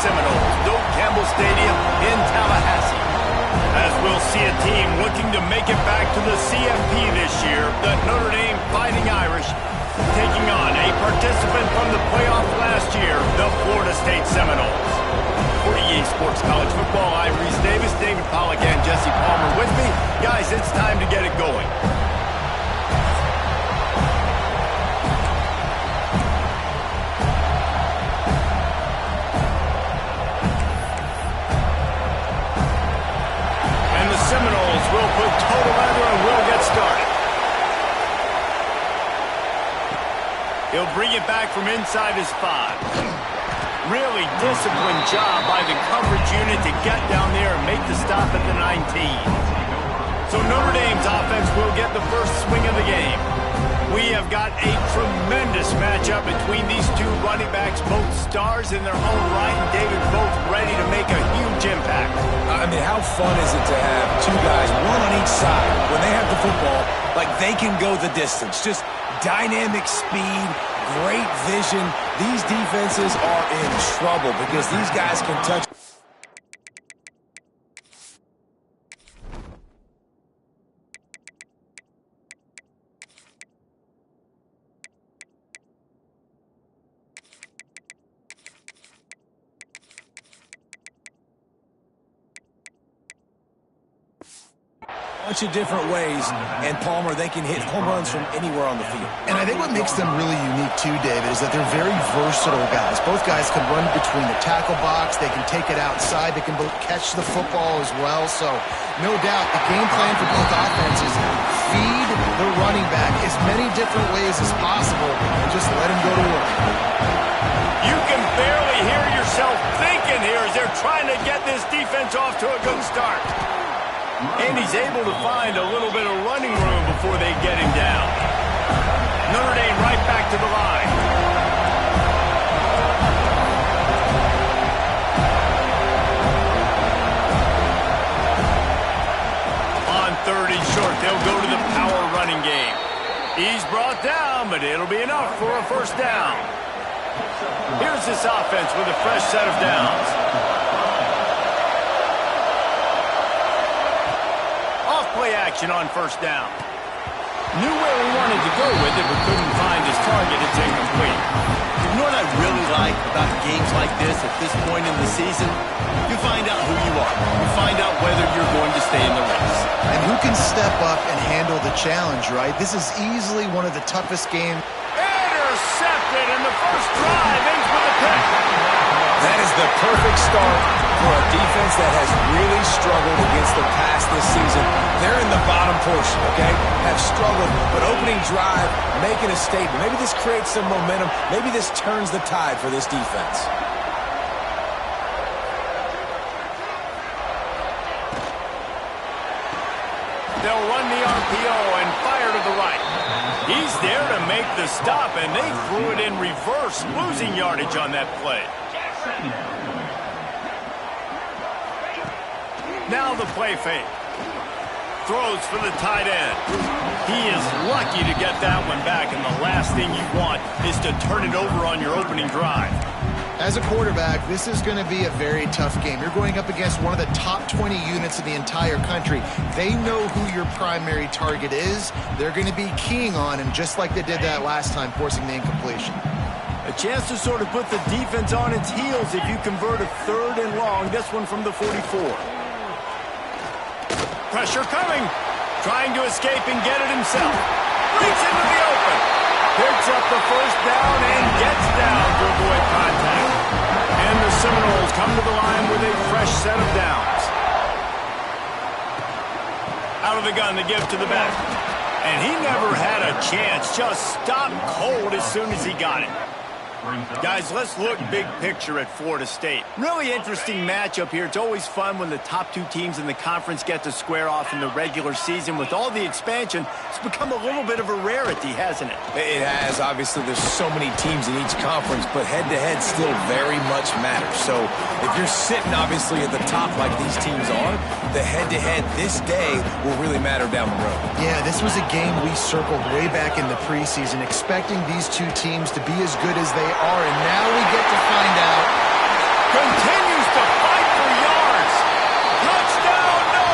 Seminoles, Doak Campbell Stadium in Tallahassee. As we'll see a team looking to make it back to the CFP this year, the Notre Dame Fighting Irish, taking on a participant from the playoff last year, the Florida State Seminoles. For EA Sports College Football, I'm Reese Davis, David Pollack, and Jesse Palmer with me. Guys, it's time to get it going. And the Seminoles will put total leather and will get started. He'll bring it back from inside his 5. Really disciplined job by the coverage unit to get down there and make the stop at the 19. So Notre Dame's offense will get the first swing of the game. We have got a tremendous matchup between these two running backs, both stars in their own right, and David, both ready to make a huge impact. I mean, how fun is it to have two guys, one on each side, when they have the football, like they can go the distance. Just dynamic speed, great vision. These defenses are in trouble because these guys can touch. Bunch of different ways, and Palmer, they can hit home runs from anywhere on the field. And I think what makes them really unique too, David, is that they're very versatile guys. Both guys can run between the tackle box, they can take it outside, they can both catch the football as well. So no doubt the game plan for both offenses, feed the running back as many different ways as possible and just let him go to work. You can barely hear yourself thinking here as they're trying to get this defense off to a good start. And he's able to find a little bit of running room before they get him down. Notre Dame right back to the line. On 3rd and short, they'll go to the power running game. He's brought down, but it'll be enough for a first down. Here's this offense with a fresh set of downs. Play action on first down. Knew where he wanted to go with it, but couldn't find his target. It's incomplete. You know what I really like about games like this at this point in the season? You find out who you are. You find out whether you're going to stay in the race. And who can step up and handle the challenge, right? This is easily one of the toughest games. Intercepted, and the first drive ends with a pick. That is the perfect start for a defense that has really struggled against the pass this season. They're in the bottom portion, okay? Have struggled, but opening drive, making a statement. Maybe this creates some momentum. Maybe this turns the tide for this defense. They'll run the RPO and fire to the right. He's there to make the stop, and they threw it in reverse, losing yardage on that play. Now the play fake. Throws for the tight end. He is lucky to get that one back, and the last thing you want is to turn it over on your opening drive. As a quarterback, this is going to be a very tough game. You're going up against one of the top 20 units in the entire country. They know who your primary target is. They're going to be keying on him, just like they did that last time, forcing the incompletion. A chance to sort of put the defense on its heels if you convert a 3rd and long. This one from the 44. Pressure coming. Trying to escape and get it himself. Reads into the open. Picks up the first down and gets down to avoid contact. And the Seminoles come to the line with a fresh set of downs. Out of the gun to give to the back. And he never had a chance. Just stopped cold as soon as he got it. Guys, let's look big picture at Florida State. Really interesting matchup here. It's always fun when the top two teams in the conference get to square off in the regular season. With all the expansion, it's become a little bit of a rarity, hasn't it? It has. Obviously, there's so many teams in each conference, but head-to-head still very much matters. So if you're sitting, obviously, at the top like these teams are, the head-to-head this day will really matter down the road. Yeah, this was a game we circled way back in the preseason, expecting these two teams to be as good as they are, and now we get to find out Continues to fight for yards. Touchdown, no!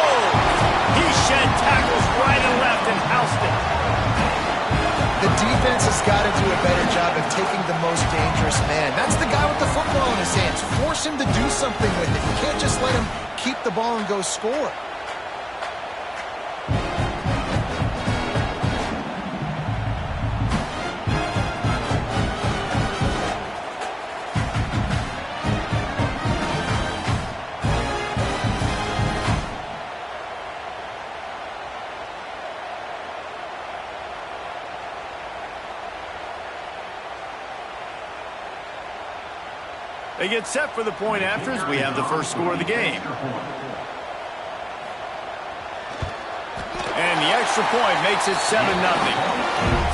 He shed tackles right and left and housed it. The defense has got to do a better job of taking the most dangerous man. That's the guy with the football in his hands. Force him to do something with it. You can't just let him keep the ball and go score. They get set for the point after as we have the first score of the game. And the extra point makes it 7-0.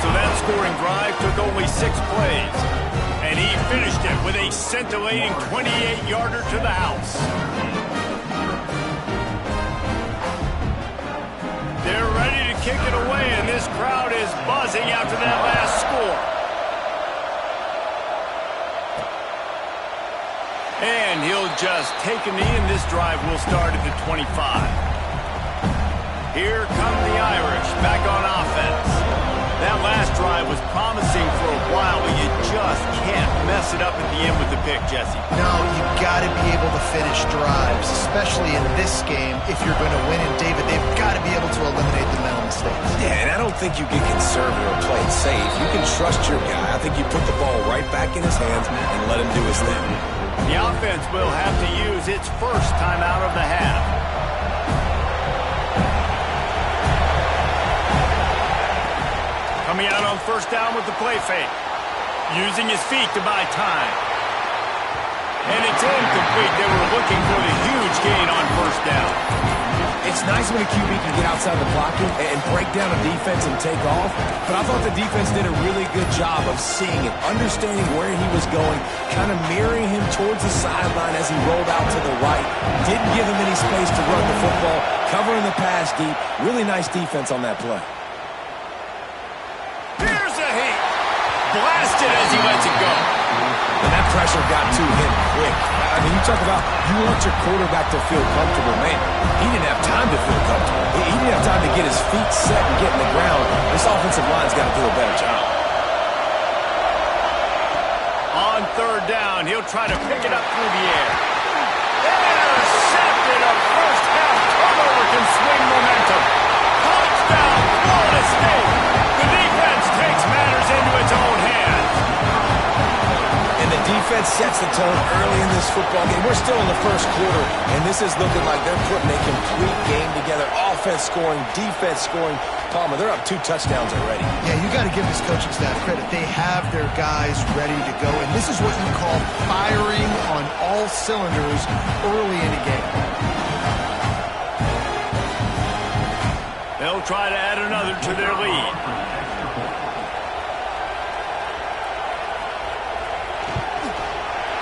So that scoring drive took only 6 plays. And he finished it with a scintillating 28-yarder to the house. They're ready to kick it away, and this crowd is buzzing after that last score. And he'll just take a knee, and this drive will start at the 25. Here come the Irish back on offense. That last drive was promising for a while, but you just can't mess it up at the end with the pick, Jesse. No, you got to be able to finish drives, especially in this game. If you're going to win it, David, they've got to be able to eliminate the mental mistakes. Yeah, and I don't think you get conservative or play it safe. You can trust your guy. I think you put the ball right back in his hands and let him do his thing. The offense will have to use its first timeout of the half. Coming out on first down with the play fake. Using his feet to buy time. And it's incomplete. They were looking for the huge gain on first down. It's nice when a QB can get outside the pocket and break down a defense and take off, but I thought the defense did a really good job of seeing it, understanding where he was going, kind of mirroring him towards the sideline as he rolled out to the right. Didn't give him any space to run the football, covering the pass deep. Really nice defense on that play. Here's a heat. Blasted as he lets it go. And that pressure got to him quick. I mean, you talk about you want your quarterback to feel comfortable. Man, he didn't have time to feel comfortable. He didn't have time to get his feet set and get in the ground. This offensive line's got to do a better job. On third down, he'll try to pick it up through the air. Intercepted. A first half turnover can swing momentum. Touchdown, Florida State. The defense takes matters into its own hands. And the defense sets the tone early in this football game. We're still in the first quarter, and this is looking like they're putting a complete game together. Offense scoring, defense scoring. Palmer, they're up 2 touchdowns already. Yeah, you got to give this coaching staff credit. They have their guys ready to go, and this is what you call firing on all cylinders early in a game. They'll try to add another to their lead.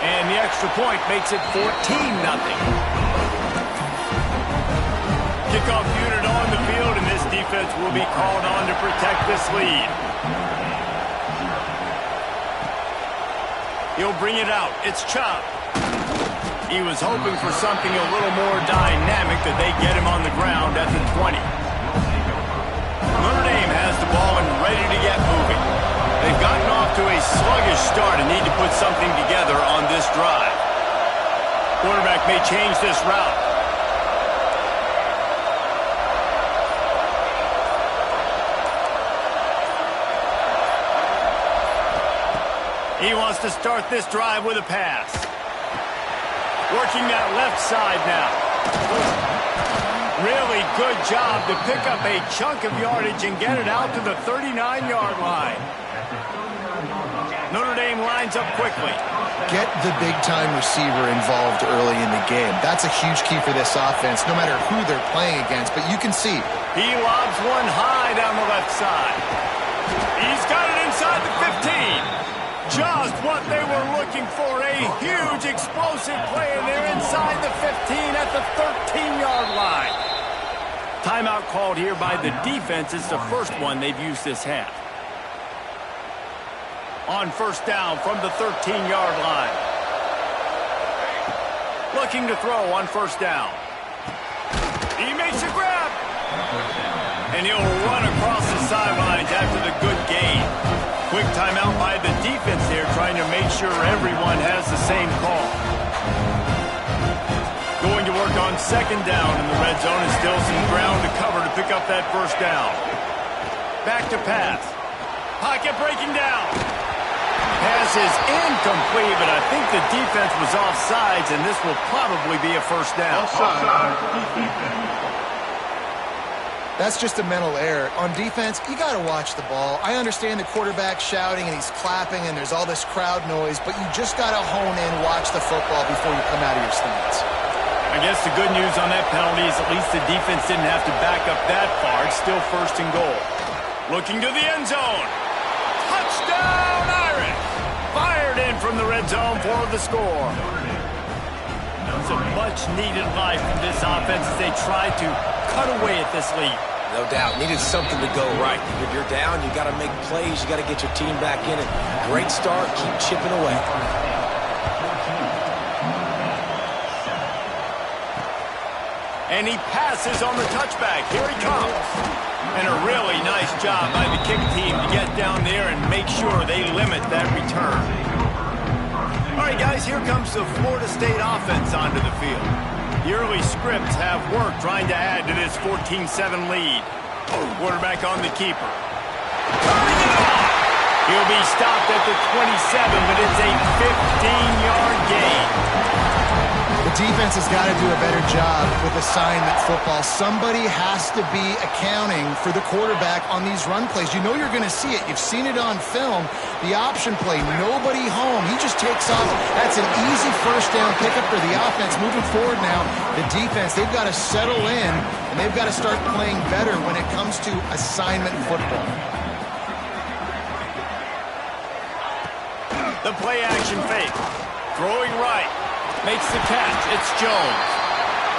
And the extra point makes it 14-0. Kickoff unit on the field, and this defense will be called on to protect this lead. He'll bring it out. It's Chop. He was hoping for something a little more dynamic, that they get him on the ground at the 20. Notre Dame has the ball and ready to get moving. They've gotten off to a sluggish start and need to put something together on this drive. Quarterback may change this route. He wants to start this drive with a pass. Working that left side now. Really good job to pick up a chunk of yardage and get it out to the 39-yard line. Notre Dame lines up quickly. Get the big-time receiver involved early in the game. That's a huge key for this offense, no matter who they're playing against. But you can see. He lobs one high down the left side. He's got it inside the 15. Just what they were looking for, a huge explosive play, and they're inside the 15 at the 13-yard line. Timeout called here by the defense. It's the first one they've used this half. On first down from the 13-yard line. Looking to throw on first down. He makes a grab. And he'll run across the sidelines after the good gain. Quick timeout by the defense there, trying to make sure everyone has the same call. Going to work on second down in the red zone, and still some ground to cover to pick up that first down. Back to pass. Pocket breaking down. Pass is incomplete, but I think the defense was offsides, and this will probably be a first down. That's just a mental error. On defense, you got to watch the ball. I understand the quarterback shouting and he's clapping and there's all this crowd noise, but you just got to hone in, watch the football before you come out of your stance. I guess the good news on that penalty is at least the defense didn't have to back up that far. It's still first and goal. Looking to the end zone. Touchdown, Irish! Fired in from the red zone for the score. It's a much-needed life from this offense as they try to cut away at this lead. No doubt. Needed something to go right. If you're down, you got to make plays. You got to get your team back in it. Great start. Keep chipping away. And he passes on the touchback. Here he comes. And a really nice job by the kick team to get down there and make sure they limit that return. All right, guys, here comes the Florida State offense onto the field. The early scripts have worked trying to add to this 14-7 lead. Quarterback on the keeper. Turning it off. He'll be stopped at the 27, but it's a 15-yard gain. The defense has got to do a better job with assignment football. Somebody has to be accounting for the quarterback on these run plays. You know you're going to see it. You've seen it on film. The option play, nobody home. He just takes off. That's an easy first down pickup for the offense. Moving forward now, the defense, they've got to settle in, and they've got to start playing better when it comes to assignment football. The play action fake. Throwing right. Makes the catch. It's Jones.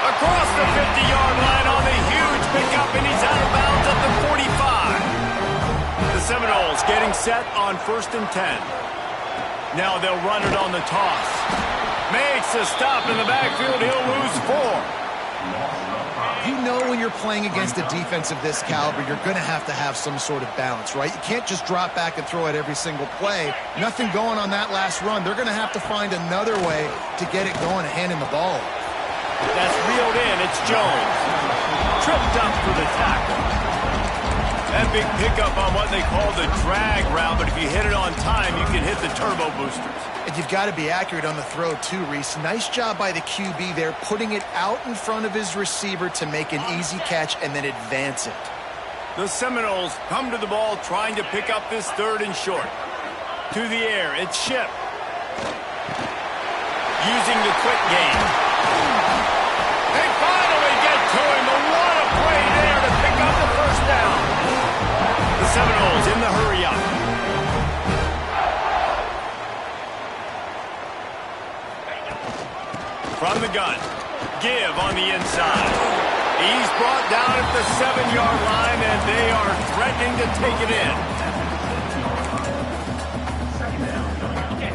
Across the 50-yard line on the huge pickup, and he's out of bounds at the 45. The Seminoles getting set on 1st and 10. Now they'll run it on the toss. Makes a stop in the backfield. He'll lose 4. You know when you're playing against a defense of this caliber, you're going to have some sort of balance, right? You can't just drop back and throw it every single play. Nothing going on that last run. They're going to have to find another way to get it going and hand in the ball. That's reeled in. It's Jones. Tripped up for the tackle. That big pickup on what they call the drag route, but if you hit it on time, you can hit the turbo boosters. And you've got to be accurate on the throw too, Reese. Nice job by the QB there, putting it out in front of his receiver to make an easy catch and then advance it. The Seminoles come to the ball trying to pick up this 3rd and short. To the air, it's Ship. Using the quick game. They finally get to him, but what a play there to pick up the first down. The Seminoles in the hurry up. From the gun, Give on the inside. He's brought down at the 7-yard line, and they are threatening to take it in.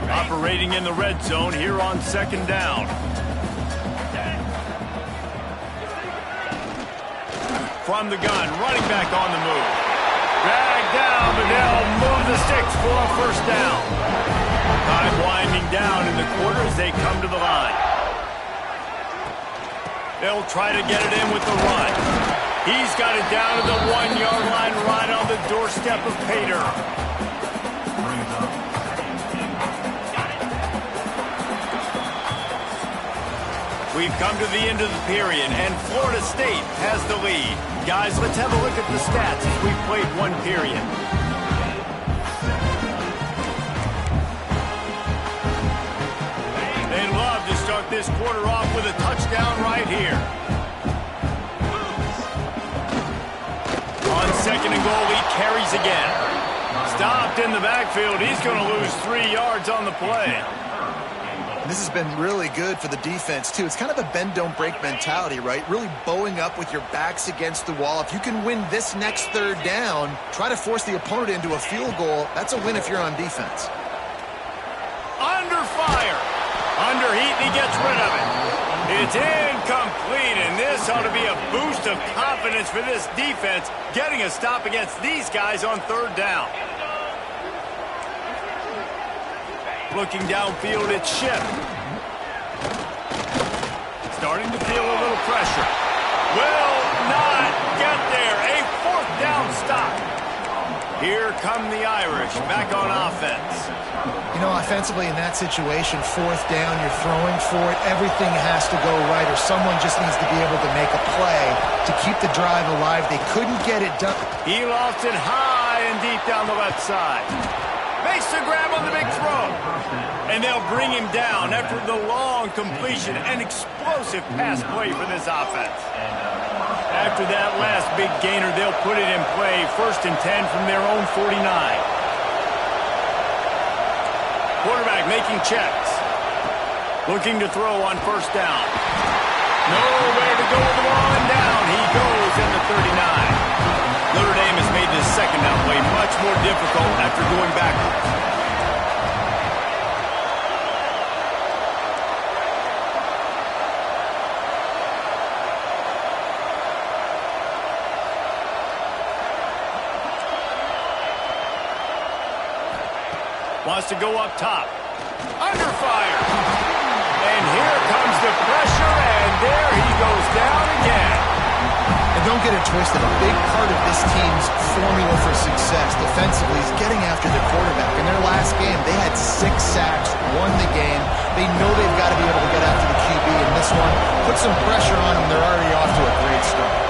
Operating in the red zone here on 2nd down. From the gun, running back on the move. Dragged down, but they'll move the sticks for a first down. Time winding down in the quarter as they come to the line. They'll try to get it in with the run. He's got it down to the 1-yard line right on the doorstep of Pater. We've come to the end of the period, and Florida State has the lead. Guys, let's have a look at the stats as we've played 1 period. They'd love to start this quarter off with a touchdown right here. On 2nd and goal, he carries again. Stopped in the backfield. He's going to lose 3 yards on the play. This has been really good for the defense, too. It's kind of a bend-don't-break mentality, right? Really bowing up with your backs against the wall. If you can win this next 3rd down, try to force the opponent into a field goal. That's a win if you're on defense. Under fire. Under heat, and he gets rid of it. It's incomplete, and this ought to be a boost of confidence for this defense, getting a stop against these guys on third down. Looking downfield, it's Schiff. Starting to feel a little pressure. Will not get there. A fourth down stop. Here come the Irish, back on offense. You know, offensively in that situation, fourth down, you're throwing for it. Everything has to go right, or someone just needs to be able to make a play to keep the drive alive. They couldn't get it done. He lost it high and deep down the left side. Makes the grab on the big throw. And they'll bring him down after the long completion. An explosive pass play for this offense. After that last big gainer, they'll put it in play. 1st and 10 from their own 49. Quarterback making checks. Looking to throw on 1st down. Nowhere to go with the ball, and down he goes in the 39. Notre Dame has made this second down play much more difficult after going backwards. Wants to go up top. Under fire. And here comes the pressure, and there he goes down again. And don't get it twisted. A big part of this team's formula for success defensively is getting after the quarterback. In their last game, they had 6 sacks, won the game. They know they've got to be able to get after the QB in this one. Put some pressure on them. They're already off to a great start.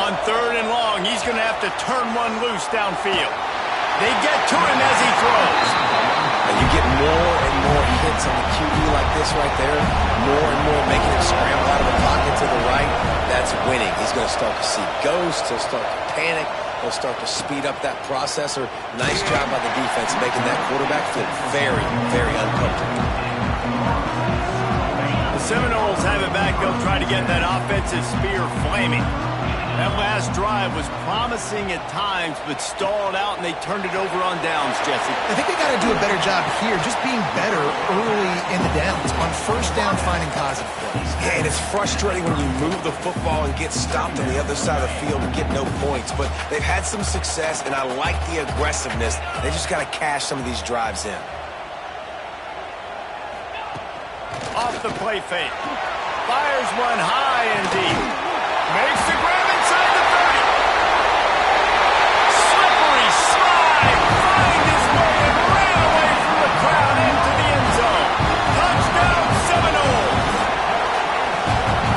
On 3rd and long, he's going to have to turn one loose downfield. They get to him as he throws. And you get more and more hits on the QB like this right there. More and more making him scramble out of the pocket to the right. That's winning. He's going to start to see ghosts. He'll start to panic. He'll start to speed up that processor. Nice job by the defense making that quarterback feel very, very uncomfortable. The Seminoles have it back. They'll try to get that offensive spear flaming. That last drive was promising at times, but stalled out, and they turned it over on downs, Jesse. I think they got to do a better job here, just being better early in the downs. On 1st down, finding positive plays. Yeah, and it's frustrating when you move the football and get stopped on the other side of the field and get no points. But they've had some success, and I like the aggressiveness. They just got to cash some of these drives in. Off the play fake. Fires one high and deep. Makes the grab inside the 30. Slippery slide. Find his way and ran away from the crowd into the end zone. Touchdown, Seminoles.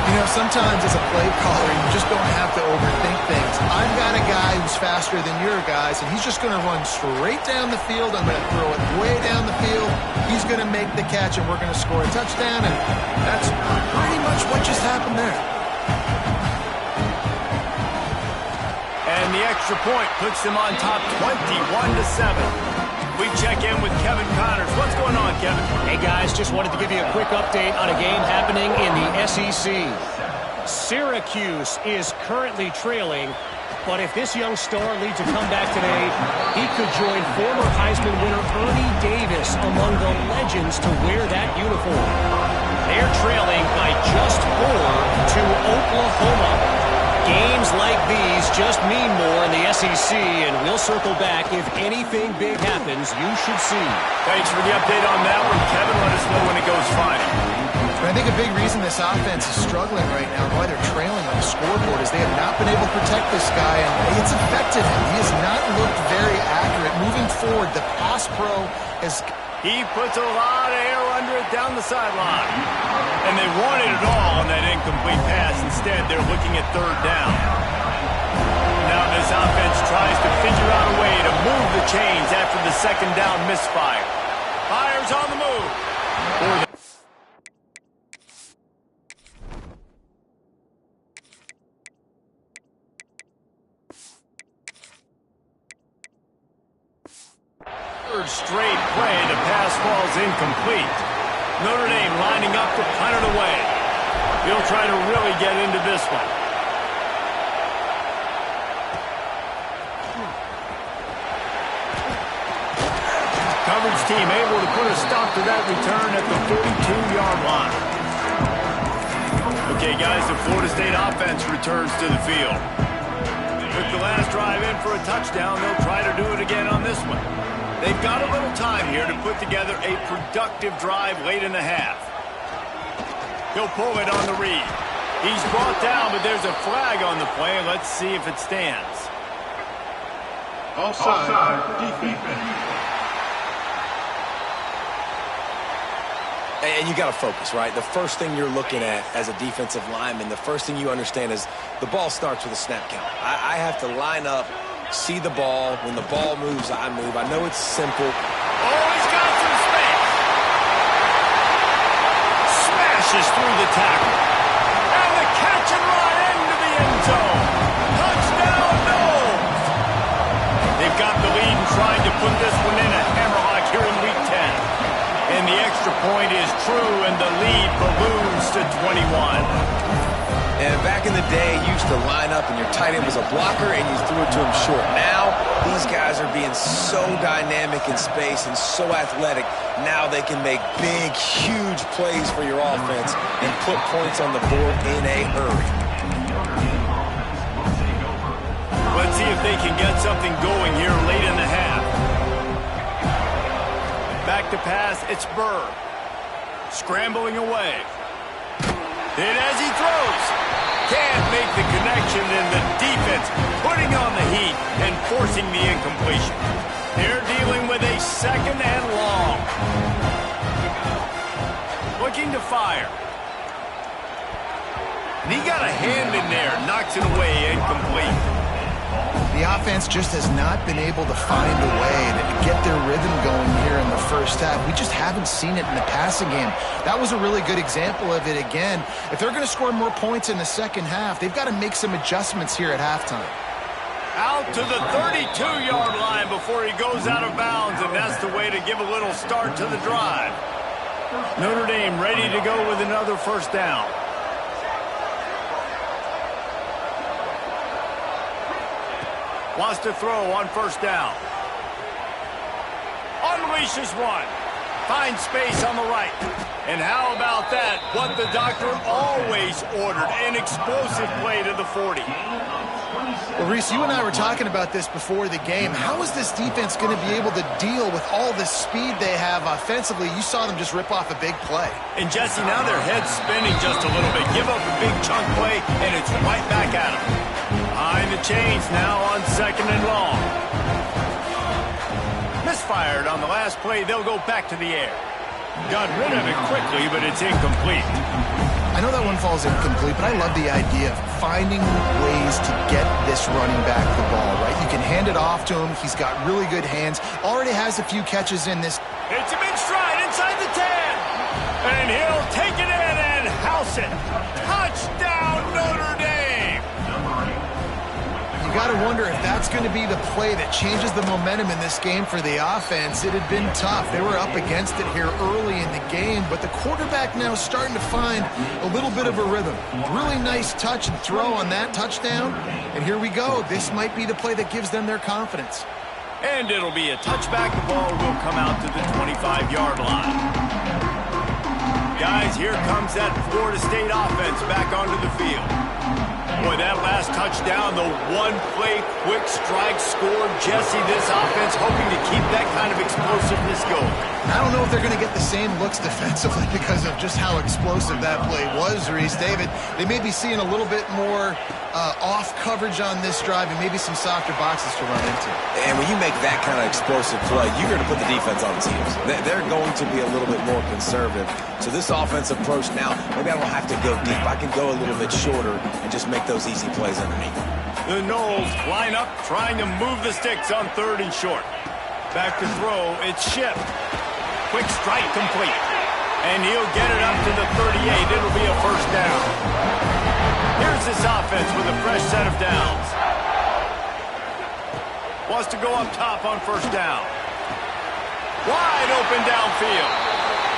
You know, sometimes as a play caller, you just don't have to overthink things. I've got a guy who's faster than your guys, and he's just going to run straight down the field. I'm going to throw it way down the field. He's going to make the catch, and we're going to score a touchdown, and that's pretty much what just happened there. And the extra point puts them on top 21-7. We check in with Kevin Connors. What's going on, Kevin? Hey, guys, just wanted to give you a quick update on a game happening in the SEC. Syracuse is currently trailing, but if this young star leads a comeback today, he could join former Heisman winner Ernie Davis among the legends to wear that uniform. They're trailing by just 4 to Oklahoma. Games like these just mean more in the SEC, and we'll circle back if anything big happens you should see. Thanks for the update on that one, Kevin. Let us know when it goes final. I think a big reason this offense is struggling right now, why they're trailing on the scoreboard, is they have not been able to protect this guy, and it's affected him. He has not looked very accurate. Moving forward, the pass pro has... He puts a lot of air under it down the sideline. And they wanted it all on that incomplete pass. Instead, they're looking at 3rd down. Now this offense tries to figure out a way to move the chains after the 2nd down misfire. Fires on the move. Third straight play, the pass falls incomplete. Notre Dame lining up to punt it away. He'll try to really get into this one. team able to put a stop to that return at the 42-yard line. Okay, guys, the Florida State offense returns to the field. Took the last drive in for a touchdown. They'll try to do it again on this one. They've got a little time here to put together a productive drive late in the half. He'll pull it on the read. He's brought down, but there's a flag on the play. Let's see if it stands. Offside, defense. And you got to focus, right? The first thing you're looking at as a defensive lineman, the first thing you understand is the ball starts with a snap count. I have to line up, see the ball. When the ball moves, I move. I know it's simple. Oh, he's got some space. Smashes through the tackle. And the catch and run into the end zone. Touchdown, Knowles. They've got the lead and trying to put this one in a hammerlock here in Week 10. And the extra point is true, and the lead balloons to 21. And back in the day, you used to line up and your tight end was a blocker and you threw it to him short. Now, these guys are being so dynamic in space and so athletic. Now they can make big, huge plays for your offense and put points on the board in a hurry. Let's see if they can get something going here late in the half. Back to pass, it's Burr. Scrambling away. Hit as he throws. Can't make the connection, and the defense putting on the heat and forcing the incompletion. They're dealing with a second and long. Looking to fire. And he got a hand in there, knocks it away, incomplete. The offense just has not been able to find a way to get their rhythm going here in the first half. We just haven't seen it in the passing game. That was a really good example of it again. If they're going to score more points in the second half, they've got to make some adjustments here at halftime. Out to the 32-yard line before he goes out of bounds, and that's the way to give a little start to the drive. Notre Dame ready to go with another first down. Wants to throw on first down. Unleashes one. Finds space on the right. And how about that? What the doctor always ordered. An explosive play to the 40. Well, Reese, you and I were talking about this before the game. How is this defense going to be able to deal with all the speed they have offensively? You saw them just rip off a big play. And Jesse, now their head's spinning just a little bit. Give up a big chunk play, and it's right back at them. Behind the chains now on second and long. Misfired on the last play. They'll go back to the air. Got rid of it quickly, but it's incomplete. I know that one falls incomplete, but I love the idea of finding ways to get this running back the ball, right? You can hand it off to him. He's got really good hands. Already has a few catches in this. It's him in stride inside the 10. And he'll take it in and house it. Touchdown, Notre Dame. You got to wonder if that's going to be the play that changes the momentum in this game for the offense. It had been tough. They were up against it here early in the game, but the quarterback now is starting to find a little bit of a rhythm. Really nice touch and throw on that touchdown. And here we go. This might be the play that gives them their confidence. And it'll be a touchback. The ball will come out to the 25-yard line. Guys, here comes that Florida State offense back onto the field. Boy, that last touchdown, the one-play quick strike scored. Jesse, this offense hoping to keep that kind of explosiveness going. I don't know if they're going to get the same looks defensively because of just how explosive that play was, Reese. David, they may be seeing a little bit more off coverage on this drive and maybe some softer boxes to run into. And when you make that kind of explosive play, you're going to put the defense on its heels. They're going to be a little bit more conservative. So this offensive approach now, maybe I don't have to go deep. I can go a little bit shorter and just make those easy plays underneath. The Knowles line up, trying to move the sticks on third and short. Back to throw, it's Ship. Quick strike complete. And he'll get it up to the 38. It'll be a first down. Here's this offense with a fresh set of downs. Wants to go up top on first down. Wide open downfield.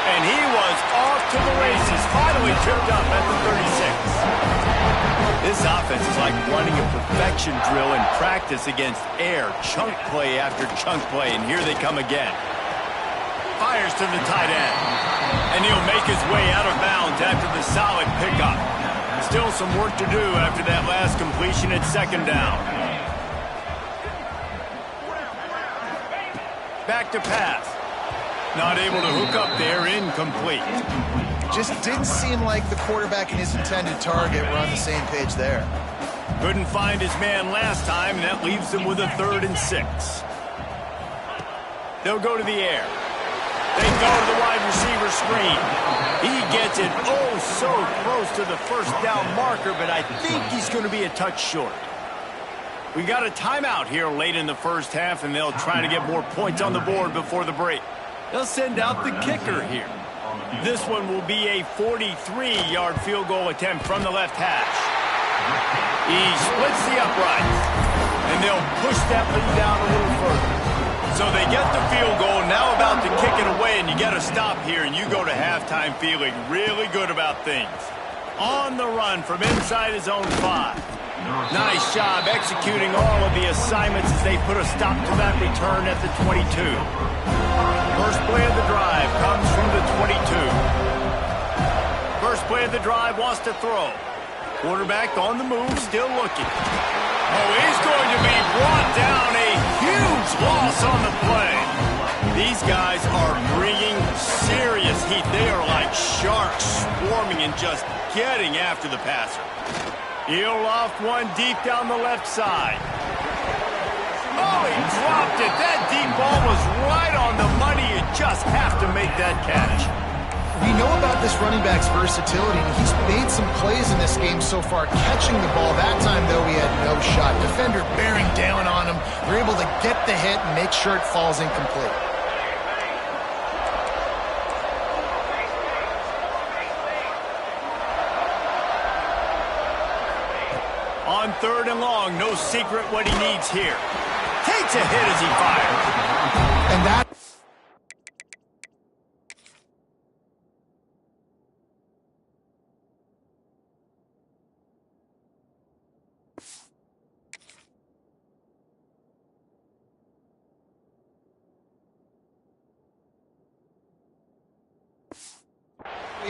And he was off to the races. Finally tripped up at the 36. This offense is like running a perfection drill in practice against air. Chunk play after chunk play. And here they come again. fires to the tight end. And he'll make his way out of bounds after the solid pickup. Still some work to do after that last completion at second down. Back to pass. Not able to hook up there, incomplete. Just didn't seem like the quarterback and his intended target were on the same page there. Couldn't find his man last time, and that leaves him with a 3rd and 6. They'll go to the air. They go to the wide receiver screen. He gets it oh so close to the first down marker, but I think he's going to be a touch short. We got a timeout here late in the first half, and they'll try to get more points on the board before the break. They'll send out the kicker here. This one will be a 43-yard field goal attempt from the left hash. He splits the uprights, and they'll push that lead down a little further. So they get the field goal, now about to kick it away, and you get a stop here, and you go to halftime feeling really good about things. On the run from inside his own 5. Nice job executing all of the assignments as they put a stop to that return at the 22. First play of the drive comes from the 22. First play of the drive wants to throw. Quarterback on the move, still looking. Oh, he's going to be brought down. A huge loss on the play. These guys are bringing serious heat. They are like sharks swarming and just getting after the passer. He'll loft one deep down the left side. Oh, he dropped it. That deep ball was right on the money. You just have to make that catch. We know about this running back's versatility, and he's made some plays in this game so far catching the ball. That time, though, he had no shot. Defender bearing down on him. They're able to get the hit and make sure it falls incomplete. On 3rd and long, no secret what he needs here. Takes a hit as he fires. And that...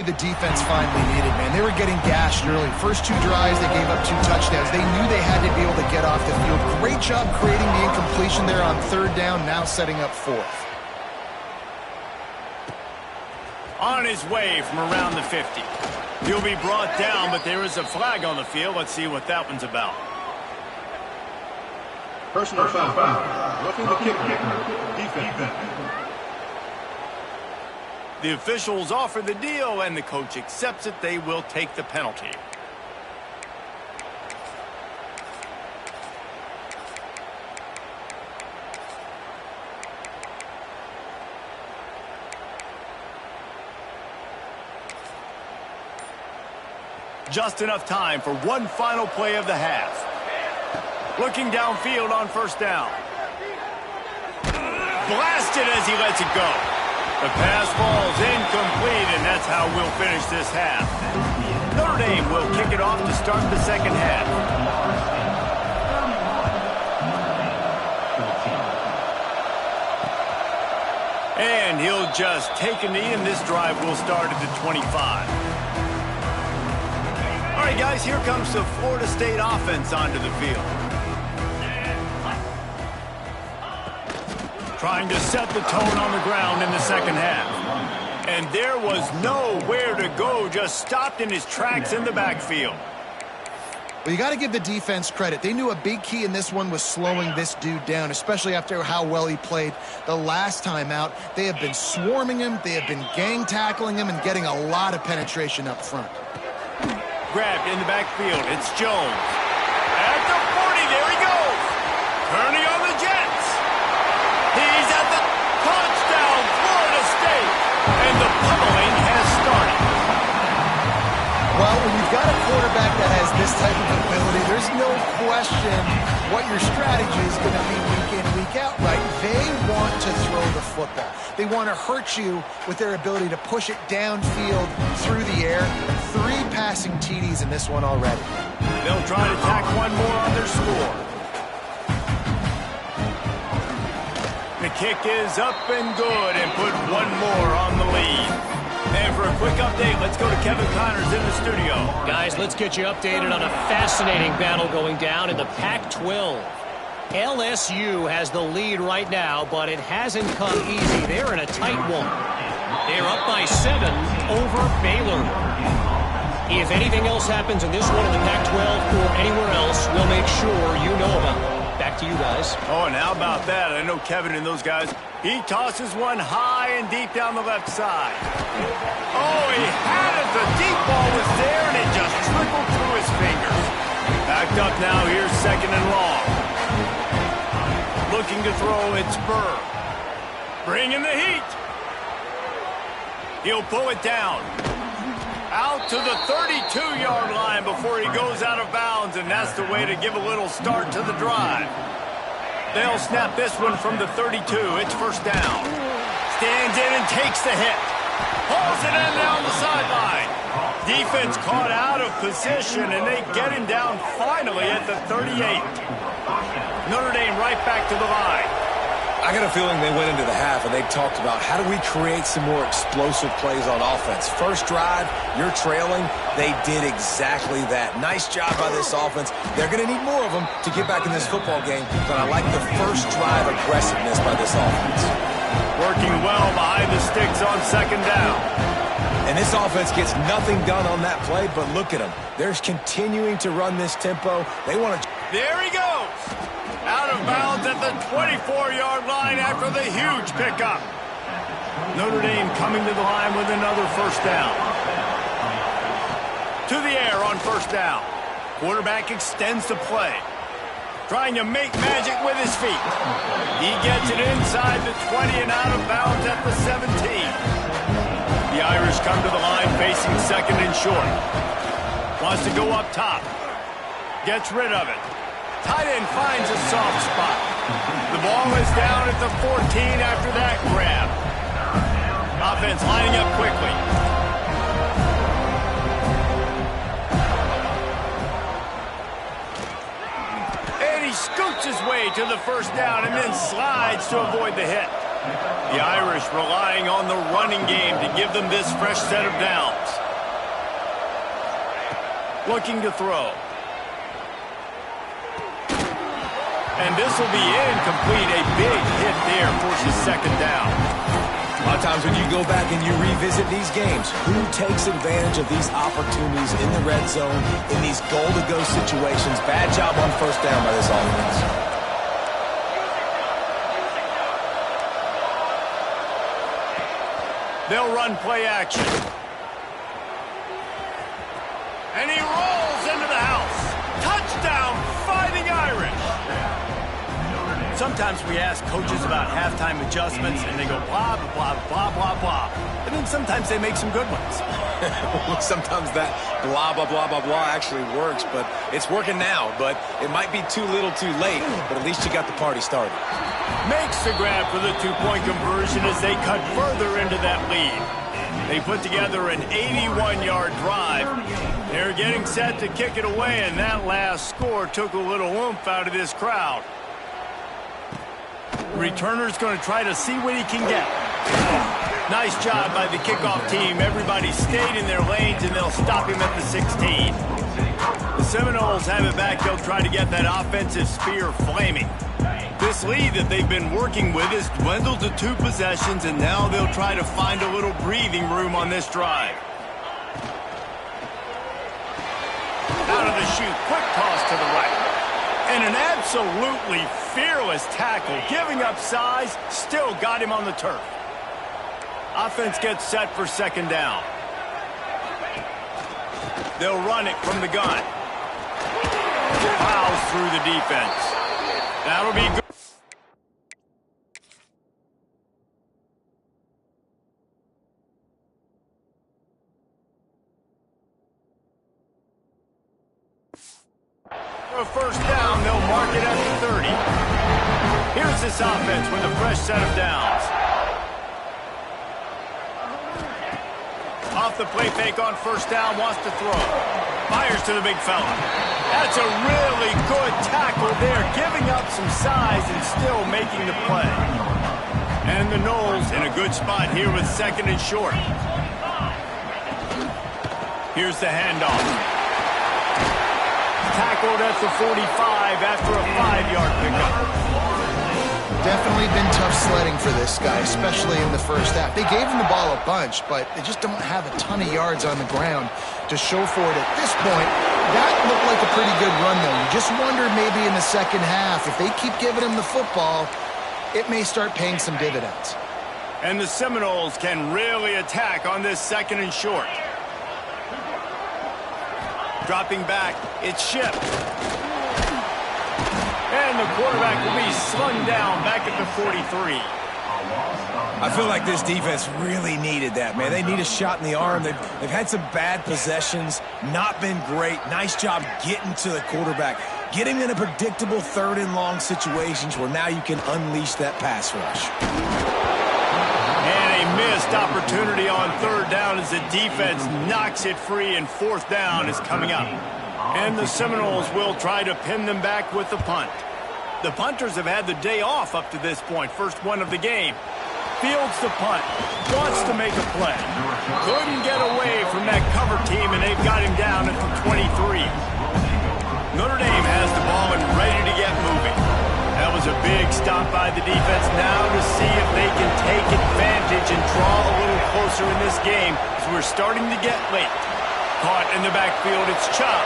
the defense finally needed, man. They were getting gashed early. First 2 drives, they gave up 2 touchdowns. They knew they had to be able to get off the field. Great job creating the incompletion there on 3rd down, now setting up 4th. On his way from around the 50. He'll be brought down, but there is a flag on the field. Let's see what that one's about. Personal foul. Roughing the kicker. Defense. The officials offer the deal, and the coach accepts it. They will take the penalty. Just enough time for one final play of the half. Looking downfield on 1st down. Blasted as he lets it go. The pass falls incomplete, and that's how we'll finish this half. Notre Dame will kick it off to start the second half. And he'll just take a knee, and this drive will start at the 25. All right, guys, here comes the Florida State offense onto the field. Trying to set the tone on the ground in the second half. And there was nowhere to go, just stopped in his tracks in the backfield. Well, you got to give the defense credit. They knew a big key in this one was slowing this dude down, especially after how well he played the last time out. They have been swarming him, they have been gang tackling him, and getting a lot of penetration up front. Grabbed in the backfield, it's Jones. At the 40, there he goes. Turning on the Jets. He's at the touchdown, Florida State. And the pummeling has started. Well, when you've got a quarterback that has this type of ability, there's no question what your strategy is going to be week in, week out, right? They want to throw the football. They want to hurt you with their ability to push it downfield through the air. 3 passing TDs in this one already. They'll try to tack one more on their score. The kick is up and good and put one more on the lead. And for a quick update, let's go to Kevin Connors in the studio. Guys, let's get you updated on a fascinating battle going down in the Pac-12. LSU has the lead right now, but it hasn't come easy. They're in a tight one. They're up by 7 over Baylor. If anything else happens in this one in the Pac-12 or anywhere else, we'll make sure you know about it. Back to you guys. Oh, and how about that? I know Kevin and those guys. He tosses one high and deep down the left side. Oh, he had it. The deep ball was there, and it just trickled through his fingers. Backed up now. Here's second and long. Looking to throw, it's Burr. Bringing the heat. He'll pull it down. Out to the 32-yard line before he goes out of bounds, and that's the way to give a little start to the drive. They'll snap this one from the 32. It's first down. Stands in and takes the hit. Pulls it in down the sideline. Defense caught out of position, and they get him down finally at the 38. Notre Dame right back to the line. I got a feeling they went into the half and they talked about how do we create some more explosive plays on offense. First drive, you're trailing. They did exactly that. Nice job by this offense. They're going to need more of them to get back in this football game, but I like the first drive aggressiveness by this offense. Working well behind the sticks on second down. And this offense gets nothing done on that play, but look at them. They're continuing to run this tempo. They want to... There he goes. Out of bounds at the 24-yard line after the huge pickup. Notre Dame coming to the line with another first down. To the air on first down. Quarterback extends the play. Trying to make magic with his feet. He gets it inside the 20 and out of bounds at the 17. The Irish come to the line facing second and short. Wants to go up top. Gets rid of it. Tight end finds a soft spot. The ball is down at the 14 after that grab. Offense lining up quickly. And he scoots his way to the first down and then slides to avoid the hit. The Irish relying on the running game to give them this fresh set of downs. Looking to throw. And this will be incomplete. A big hit there forces second down. A lot of times when you go back and you revisit these games, who takes advantage of these opportunities in the red zone, in these goal-to-go situations? Bad job on first down by this offense. They'll run play action. And he rolls into the house. Touchdown, Fighting Irish. Sometimes we ask coaches about halftime adjustments, and they go blah, blah, blah, blah, blah. And then sometimes they make some good ones. Sometimes that blah, blah, blah, blah, blah actually works, but it's working now. But it might be too little too late, but at least you got the party started. Makes the grab for the two-point conversion as they cut further into that lead. They put together an 81-yard drive. They're getting set to kick it away, and that last score took a little oomph out of this crowd. Returner's going to try to see what he can get. Nice job by the kickoff team. Everybody stayed in their lanes, and they'll stop him at the 16. The Seminoles have it back. They'll try to get that offensive spear flaming. This lead that they've been working with has dwindled to 2 possessions, and now they'll try to find a little breathing room on this drive. Out of the chute, quick toss to the right. And an absolutely fearless tackle, giving up size, still got him on the turf. Offense gets set for second down. They'll run it from the gun. Plows through the defense. That'll be good. A first down, they'll mark it at the 30. Here's this offense with a fresh set of downs. Off the play fake on first down, wants to throw. Fires to the big fella. That's a really good tackle there, giving up some size and still making the play. And the Noles in a good spot here with 2nd and short. Here's the handoff. Tackled at the 45 after a 5-yard pickup. Definitely been tough sledding for this guy, especially in the first half. They gave him the ball a bunch, but they just don't have a ton of yards on the ground to show for it at this point. That looked like a pretty good run, though. You just wonder maybe in the second half, if they keep giving him the football, it may start paying some dividends. And the Seminoles can really attack on this 2nd and short. Dropping back, it's Shipp. And the quarterback will be slung down back at the 43. I feel like this defense really needed that, man. They need a shot in the arm. They've had some bad possessions, not been great. Nice job getting to the quarterback, getting in a predictable 3rd and long situations where now you can unleash that pass rush. And a missed opportunity on 3rd down as the defense knocks it free, and 4th down is coming up. And the Seminoles will try to pin them back with the punt. The punters have had the day off up to this point, first one of the game. Fields the punt, wants to make a play. Couldn't get away from that cover team, and they've got him down at the 23. Notre Dame has the ball and ready to get moving. That was a big stop by the defense. Now to see if they can take advantage and draw a little closer in this game as we're starting to get late. Caught in the backfield, it's Chubb.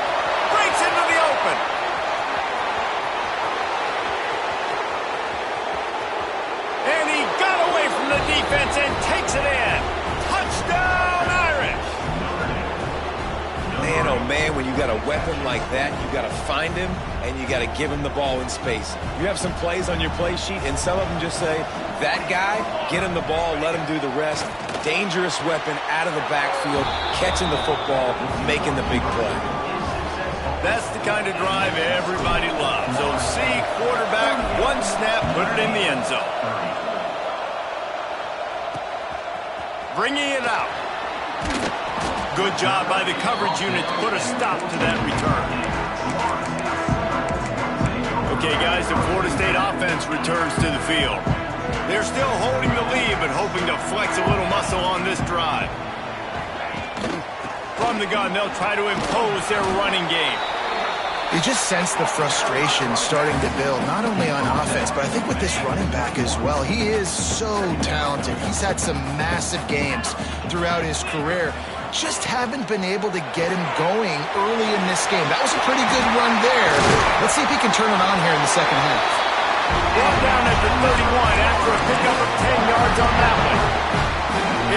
Breaks into the open. And he got away from the defense and takes it in. Touchdown, Irish. Man, oh man, when you got a weapon like that, you got to find him and you got to give him the ball in space. You have some plays on your play sheet, and some of them just say, that guy, get him the ball, let him do the rest. Dangerous weapon out of the backfield, catching the football, making the big play. That's the kind of drive everybody loves. OC quarterback, one snap, put it in the end zone. Bringing it out. Good job by the coverage unit to put a stop to that return. Okay, guys, the Florida State offense returns to the field. They're still holding the lead, but hoping to flex a little muscle on this drive. From the gun, they'll try to impose their running game. You just sense the frustration starting to build, not only on offense, but I think with this running back as well. He is so talented. He's had some massive games throughout his career. Just haven't been able to get him going early in this game. That was a pretty good run there. Let's see if he can turn it on here in the second half. Brought down at the 31 after a pickup of 10 yards on that one.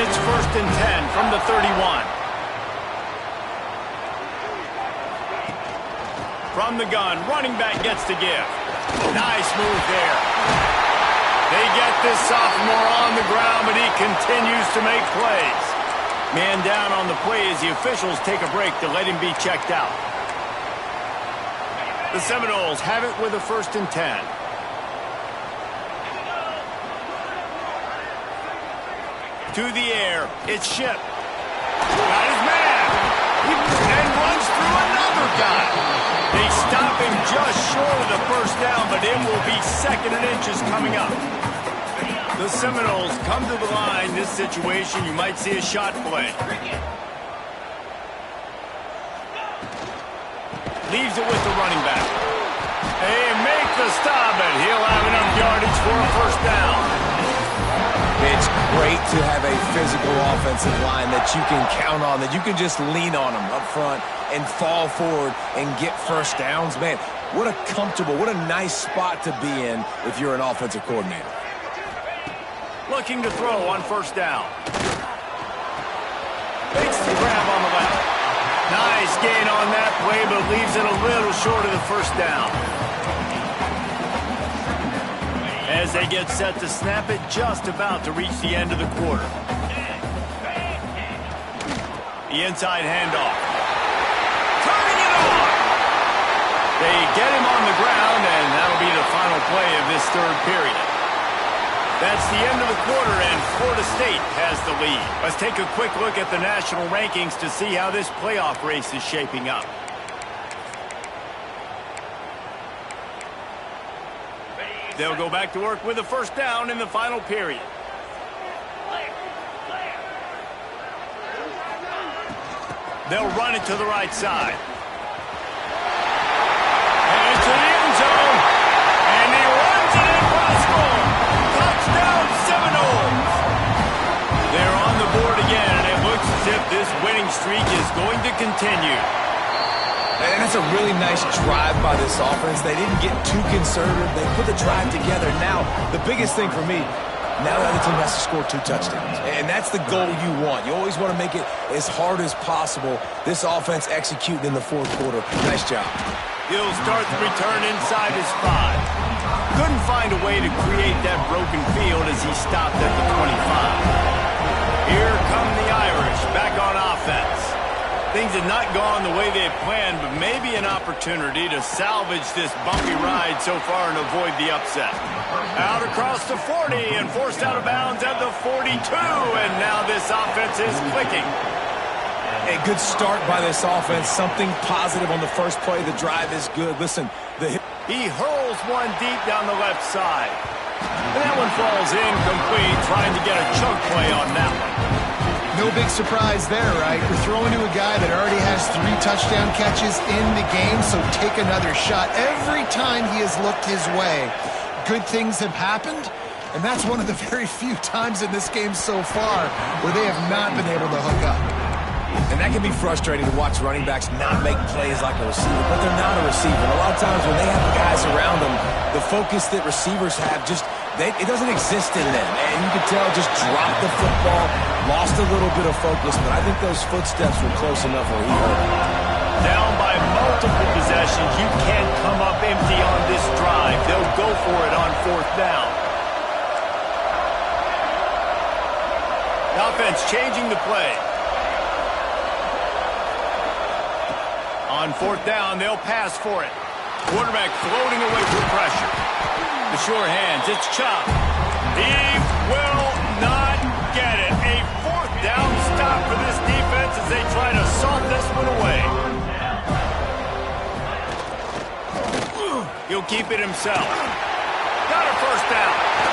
It's 1st and 10 from the 31. From the gun, running back gets to give. Nice move there. They get this sophomore on the ground, but he continues to make plays. Man down on the play as the officials take a break to let him be checked out. The Seminoles have it with a 1st and 10. To the air, it's Shipp. Got his man. And runs through another guy. They stop him just short of the 1st down, but it will be 2nd and inches coming up. The Seminoles come to the line. This situation, you might see a shot play. Leaves it with the running back. They make the stop, and he'll have enough yardage for a 1st down. It's great to have a physical offensive line that you can count on, that you can just lean on them up front and fall forward and get 1st downs. Man, what a comfortable, what a nice spot to be in if you're an offensive coordinator. Looking to throw on 1st down. Makes the grab on the left. Nice gain on that play, but leaves it a little short of the 1st down. As they get set to snap it, just about to reach the end of the quarter. The inside handoff. Turning it on! They get him on the ground, and that'll be the final play of this 3rd period. That's the end of the quarter, and Florida State has the lead. Let's take a quick look at the national rankings to see how this playoff race is shaping up. They'll go back to work with a first down in the final period. They'll run it to the right side. And into the end zone. And he runs it in for the score. Touchdown Seminoles. They're on the board again, and it looks as if this winning streak is going to continue. And that's a really nice drive by this offense. They didn't get too conservative. They put the drive together. Now, the biggest thing for me, now the other team has to score 2 touchdowns. And that's the goal you want. You always want to make it as hard as possible. This offense executing in the fourth quarter. Nice job. He'll start the return inside his 5. Couldn't find a way to create that broken field as he stopped at the 25. Here come the Irish back on offense. Things had not gone the way they had planned, but maybe an opportunity to salvage this bumpy ride so far and avoid the upset. Out across the 40 and forced out of bounds at the 42, and now this offense is clicking. A good start by this offense. Something positive on the first play. The drive is good. Listen, he hurls one deep down the left side. And that one falls incomplete, trying to get a chunk play on that one. No big surprise there, right? You're throwing to a guy that already has 3 touchdown catches in the game, so take another shot. Every time he has looked his way, good things have happened, and that's one of the very few times in this game so far where they have not been able to hook up. And that can be frustrating to watch running backs not make plays like a receiver, but they're not a receiver. A lot of times when they have guys around them, the focus that receivers have it doesn't exist in them. And you can tell just dropped the football, lost a little bit of focus, but I think those footsteps were close enough where he hurt. Down by multiple possessions, you can't come up empty on this drive. They'll go for it on 4th down. The offense changing the play. On 4th down, they'll pass for it. Quarterback floating away from pressure. The sure hands, it's Chop. He will not get it. A 4th down stop for this defense as they try to salt this one away. He'll keep it himself. Got a first down.